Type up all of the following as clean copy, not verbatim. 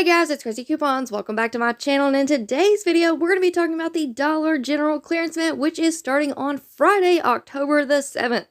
Hey guys, it's Craz-E Coupons. Welcome back to my channel, and in today's video, we're going to be talking about the Dollar General clearance event, which is starting on Friday, October the 7th.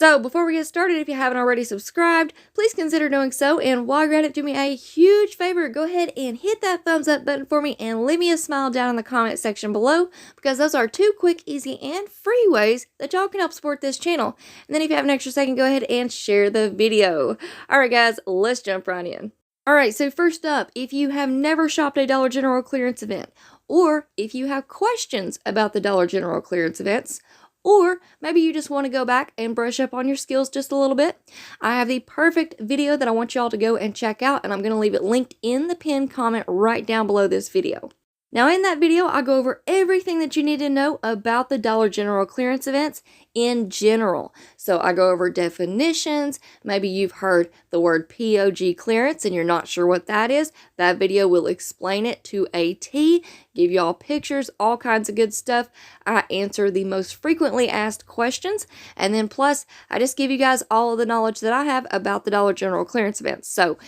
So before we get started, if you haven't already subscribed, please consider doing so, and while you're at it, do me a huge favor, go ahead and hit that thumbs up button for me and leave me a smile down in the comment section below, because those are two quick, easy, and free ways that y'all can help support this channel. And then if you have an extra second, go ahead and share the video. Alright guys, let's jump right in. Alright, so first up, if you have never shopped a Dollar General clearance event, or if you have questions about the Dollar General clearance events, or maybe you just want to go back and brush up on your skills just a little bit, I have the perfect video that I want y'all to go and check out, and I'm going to leave it linked in the pinned comment right down below this video. Now in that video, I go over everything that you need to know about the Dollar General clearance events in general. So I go over definitions. Maybe you've heard the word POG clearance and you're not sure what that is. That video will explain it to a T, give y'all pictures, all kinds of good stuff. I answer the most frequently asked questions, and then plus I just give you guys all of the knowledge that I have about the Dollar General clearance events. So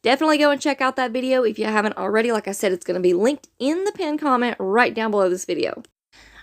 definitely go and check out that video if you haven't already. Like I said, it's going to be linked in the pinned comment right down below this video.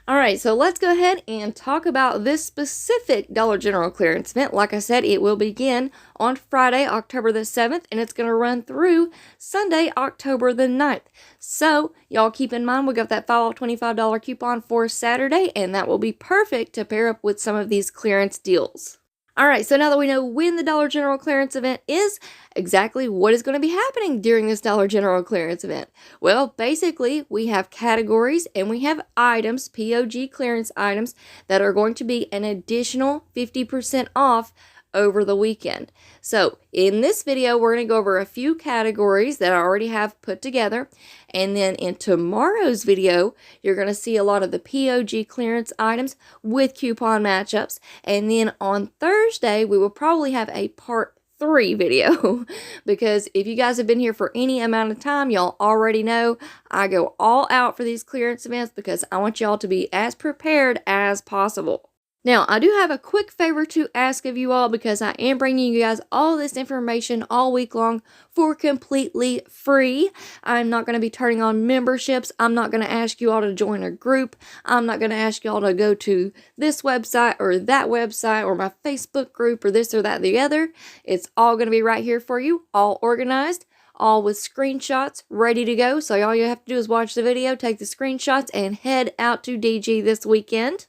Alright, so let's go ahead and talk about this specific Dollar General clearance event. Like I said, it will begin on Friday, October the 7th, and it's going to run through Sunday, October the 9th. So, y'all keep in mind, we got that $5 off $25 coupon for Saturday, and that will be perfect to pair up with some of these clearance deals. Alright, so now that we know when the Dollar General clearance event is, exactly what is going to be happening during this Dollar General clearance event? Well, basically, we have categories and we have items, POG clearance items, that are going to be an additional 50% off over the weekend. So in this video, we're going to go over a few categories that I already have put together, and then in tomorrow's video, you're going to see a lot of the POG clearance items with coupon matchups, and then on Thursday, we will probably have a part 3 video because if you guys have been here for any amount of time, y'all already know I go all out for these clearance events because I want y'all to be as prepared as possible. Now, I do have a quick favor to ask of you all because I am bringing you guys all this information all week long for completely free. I'm not going to be turning on memberships. I'm not going to ask you all to join a group. I'm not going to ask you all to go to this website or that website or my Facebook group or this or that or the other. It's all going to be right here for you, all organized, all with screenshots ready to go. So all you have to do is watch the video, take the screenshots, and head out to DG this weekend.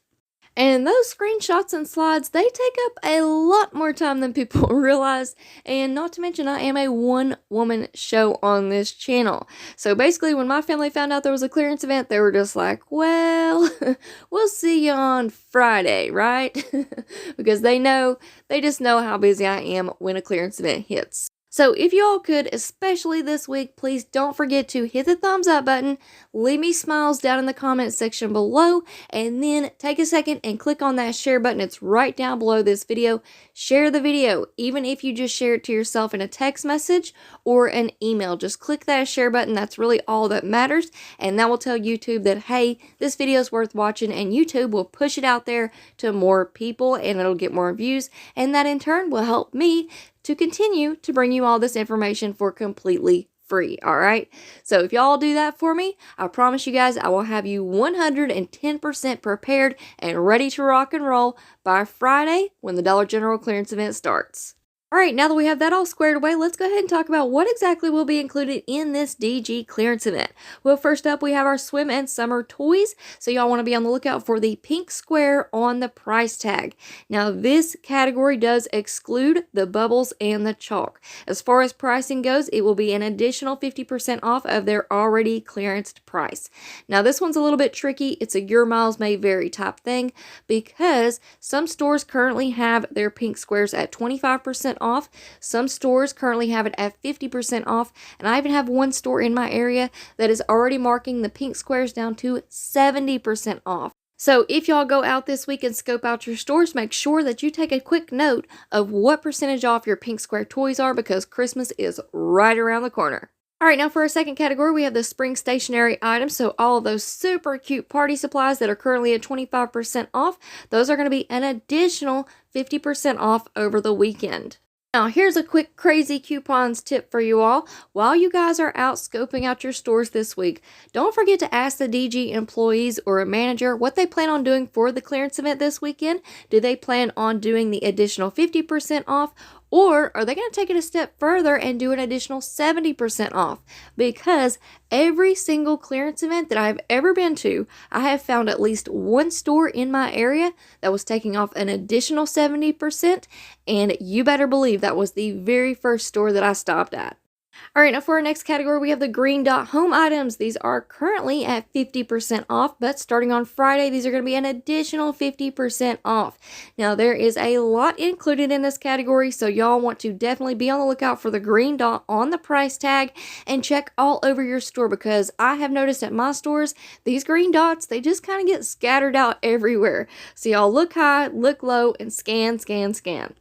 And those screenshots and slides, they take up a lot more time than people realize. And not to mention, I am a one-woman show on this channel. So basically, when my family found out there was a clearance event, they were just like, well, we'll see you on Friday, right? Because they just know how busy I am when a clearance event hits. So if you all could, especially this week, please don't forget to hit the thumbs up button, leave me smiles down in the comment section below, and then take a second and click on that share button. It's right down below this video. Share the video, even if you just share it to yourself in a text message or an email. Just click that share button. That's really all that matters, and that will tell YouTube that, hey, this video is worth watching, and YouTube will push it out there to more people, and it'll get more views, and that in turn will help me to continue to bring you all this information for completely free, alright? So if y'all do that for me, I promise you guys I will have you 110% prepared and ready to rock and roll by Friday when the Dollar General clearance event starts. Alright, now that we have that all squared away, let's go ahead and talk about what exactly will be included in this DG clearance event. Well, first up, we have our swim and summer toys, so y'all want to be on the lookout for the pink square on the price tag. Now, this category does exclude the bubbles and the chalk. As far as pricing goes, it will be an additional 50% off of their already clearanced price. Now, this one's a little bit tricky. It's a your miles may vary type thing because some stores currently have their pink squares at 25% off. Some stores currently have it at 50% off, and I even have one store in my area that is already marking the pink squares down to 70% off. So if y'all go out this week and scope out your stores, make sure that you take a quick note of what percentage off your pink square toys are because Christmas is right around the corner. Alright, now for our second category, we have the spring stationery items. So all of those super cute party supplies that are currently at 25% off, those are going to be an additional 50% off over the weekend. Now, here's a quick crazy coupons tip for you all. While you guys are out scoping out your stores this week, don't forget to ask the DG employees or a manager what they plan on doing for the clearance event this weekend. Do they plan on doing the additional 50% off? Or are they going to take it a step further and do an additional 70% off? Because every single clearance event that I've ever been to, I have found at least one store in my area that was taking off an additional 70%, and you better believe that was the very first store that I stopped at. All right, now for our next category, we have the green dot home items. These are currently at 50% off, but starting on Friday, these are going to be an additional 50% off. Now, there is a lot included in this category, so y'all want to definitely be on the lookout for the green dot on the price tag and check all over your store, because I have noticed at my stores, these green dots, they just kind of get scattered out everywhere. So y'all look high, look low, and scan, scan, scan.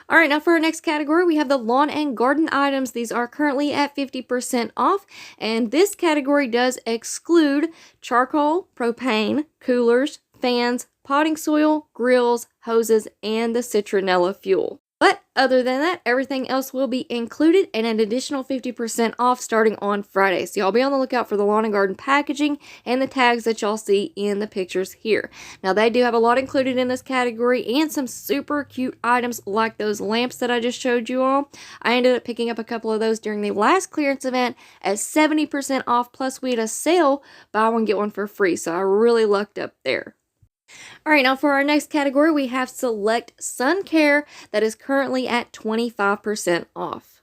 All right, now for our next category, we have the lawn and garden items. These are currently at 50% off, and this category does exclude charcoal, propane, coolers, fans, potting soil, grills, hoses, and the citronella fuel. But other than that, everything else will be included and an additional 50% off starting on Friday. So y'all be on the lookout for the lawn and garden packaging and the tags that y'all see in the pictures here. Now, they do have a lot included in this category and some super cute items like those lamps that I just showed you all. I ended up picking up a couple of those during the last clearance event at 70% off, plus we had a sale, buy one, get one for free. So I really lucked up there. All right, now for our next category, we have Select Sun Care that is currently at 25% off.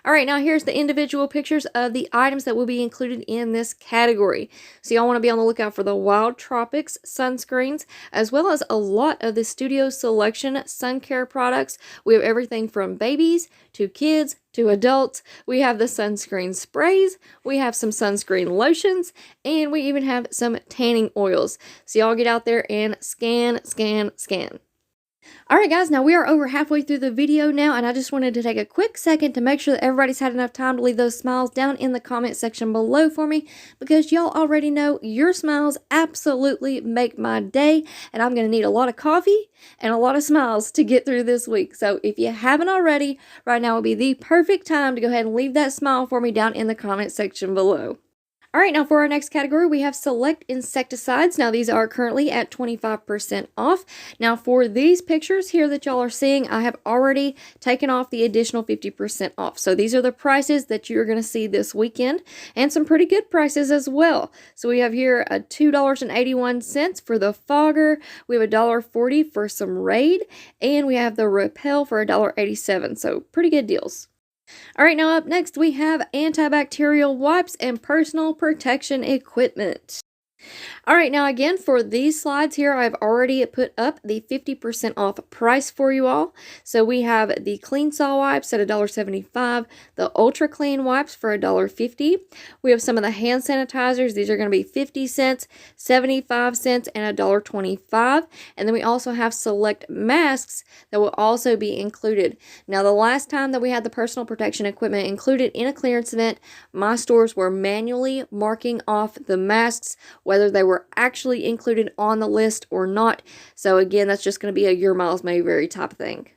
All right, now here's the individual pictures of the items that will be included in this category. So y'all want to be on the lookout for the Wild Tropics sunscreens, as well as a lot of the Studio Selection sun care products. We have everything from babies to kids to adults. We have the sunscreen sprays, we have some sunscreen lotions, and we even have some tanning oils. So y'all get out there and scan, scan, scan. Alright guys, now we are over halfway through the video now, and I just wanted to take a quick second to make sure that everybody's had enough time to leave those smiles down in the comment section below for me, because y'all already know your smiles absolutely make my day, and I'm going to need a lot of coffee and a lot of smiles to get through this week. So if you haven't already, right now would be the perfect time to go ahead and leave that smile for me down in the comment section below. All right, now for our next category, we have Select Insecticides. Now, these are currently at 25% off. Now, for these pictures here that y'all are seeing, I have already taken off the additional 50% off. So these are the prices that you're going to see this weekend, and some pretty good prices as well. So we have here a $2.81 for the Fogger. We have $1.40 for some Raid, and we have the Repel for $1.87. So pretty good deals. All right, now up next we have antibacterial wipes and personal protection equipment. All right, now again, for these slides here, I've already put up the 50% off price for you all. So we have the Clean Saw wipes at $1.75, the Ultra Clean wipes for $1.50. We have some of the hand sanitizers. These are going to be 50 cents, 75 cents, and $1.25. And then we also have select masks that will also be included. Now, the last time that we had the personal protection equipment included in a clearance event, my stores were manually marking off the masks, whether they were actually included on the list or not. So again, that's just going to be a your miles may vary type of thing.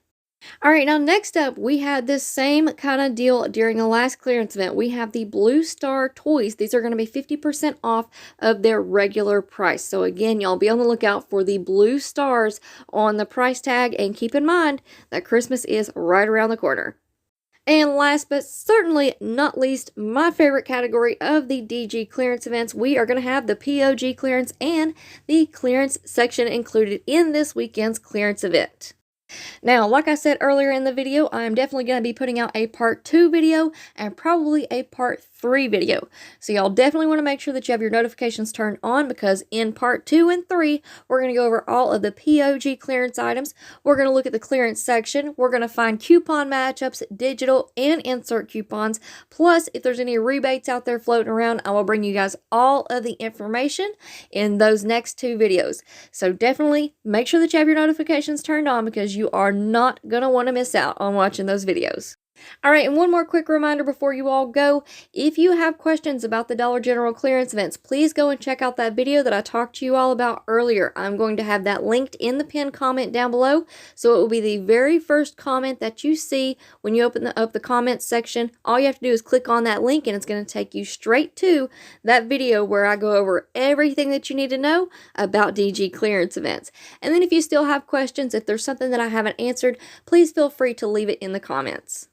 All right, now next up, we had this same kind of deal during the last clearance event. We have the Blue Star toys. These are going to be 50% off of their regular price. So again, y'all be on the lookout for the blue stars on the price tag, and keep in mind that Christmas is right around the corner. And last but certainly not least, my favorite category of the DG clearance events, we are going to have the POG clearance and the clearance section included in this weekend's clearance event. Now, like I said earlier in the video, I'm definitely going to be putting out a part 2 video and probably a part 3 video. So y'all definitely want to make sure that you have your notifications turned on, because in part 2 and 3, we're going to go over all of the POG clearance items. We're going to look at the clearance section. We're going to find coupon matchups, digital and insert coupons. Plus, if there's any rebates out there floating around, I will bring you guys all of the information in those next 2 videos. So definitely make sure that you have your notifications turned on, because you are not going to want to miss out on watching those videos. Alright, and one more quick reminder before you all go. If you have questions about the Dollar General clearance events, please go and check out that video that I talked to you all about earlier. I'm going to have that linked in the pinned comment down below, so it will be the very first comment that you see when you open up the comments section. All you have to do is click on that link and it's going to take you straight to that video where I go over everything that you need to know about DG clearance events. And then if you still have questions, if there's something that I haven't answered, please feel free to leave it in the comments.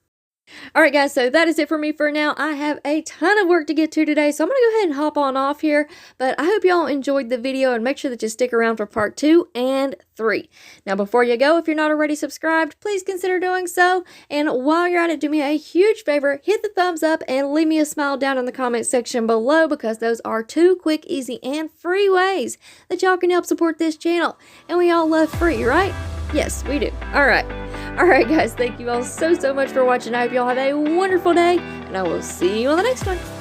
Alright guys, so that is it for me for now. I have a ton of work to get to today, so I'm going to go ahead and hop on off here. But I hope y'all enjoyed the video and make sure that you stick around for part 2 and 3. Now before you go, if you're not already subscribed, please consider doing so. And while you're at it, do me a huge favor, hit the thumbs up and leave me a smile down in the comment section below, because those are 2 quick, easy, and free ways that y'all can help support this channel. And we all love free, right? Yes, we do. Alright guys, thank you all so much for watching. I hope y'all have a wonderful day, and I will see you on the next one.